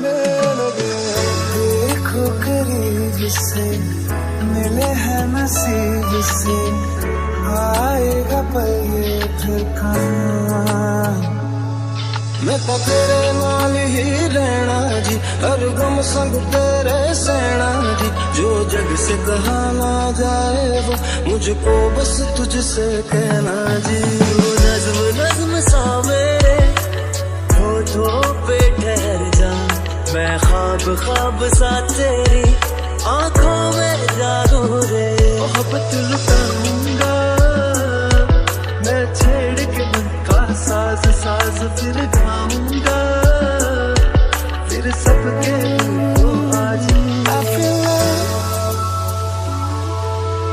जाने लगे। देखो करीब से मिले हैं नसीब से, आएगा पल ये फिर कहाँ। मैं तो तेरे नाल ही रहना जी, हर गम संग तेरे सहना जी। जो जग से कहा ना जाए वो मुझको बस तुझसे कहना जी। वो नज़्म नज़्म सा मेरे होठों पे ठहर जा, मैं ख्वाब ख्वाब सा तेरी आंखों में जागो रे। मोहब्बत लुटाऊंगा मैं छेड़ के मन का साज साज, फिर गाऊंगा फिर सबके को आज। I feel love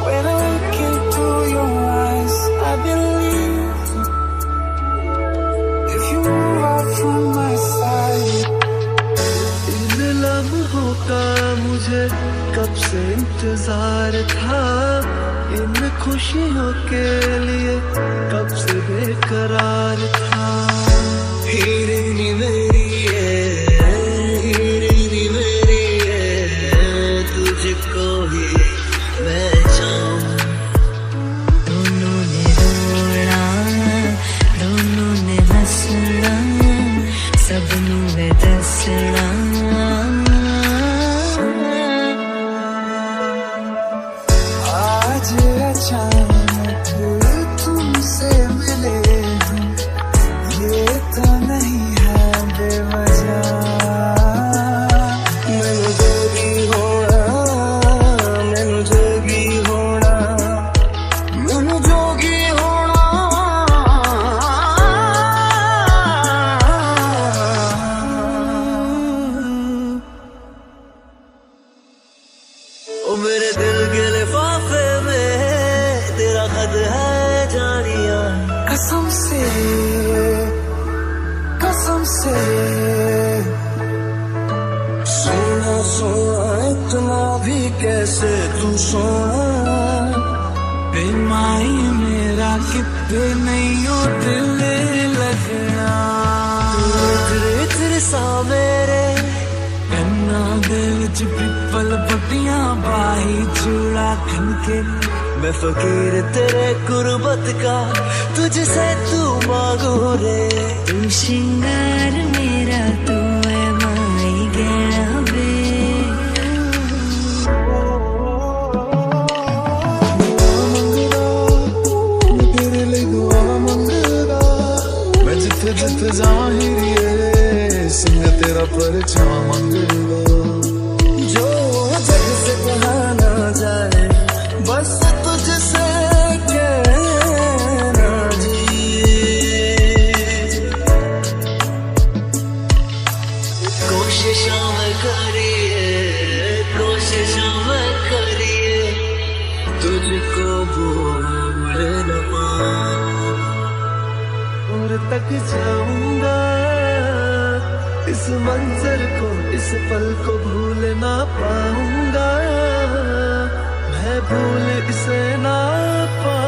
when I look into your eyes. I believe if you move out from my side. इन लम्हों का मुझे कब से इंतजार था, इन खुशियों के लिए कब से बेकरार था। हीरे नी मेरी है, हीरे नी मेरी है, तुझको ही मैं चाहूं। दोनों ने रोना, दोनों ने हंसना, सबनू है दसना। आज अचानक तुमसे मिले हम, ये तो नहीं है बेवजह। मैनू जोगी होना, मैनू जोगी होना, मैनू जोगी होना। ओ मेरे दिल के लिफाफे में तेरा खत है जानिया। कसम से, कसम से सोना सोना इतना भी कैसे तू सोना। बेमाई मेरा कितने नहीं हो दिल लगना। तेरे तेरे सा मेरे कन्ना दे विच पिपल पत्तियां बाही चूड़ा खनके। मैं फकीर तेरे गुरबत का तुझसे तू मांगू रे। तू श्रृंगार मेरा, तू है माई गहना वे। मैं तेरे लिए दुआ मंगदा, मैं जिथे जिथे जाहिर सिंह तेरा परछावां मंगदा। जो जग से कहा ना जाए बस तुझसे कहना जी। कोशिशों में करिए, कोशिशों में करिए, तुझको भूल न पाऊं। और तक जाऊंगा इस मंजर को, इस पल को भूल ना पाऊंगा। मैं भूल इसे ना पाऊंगा।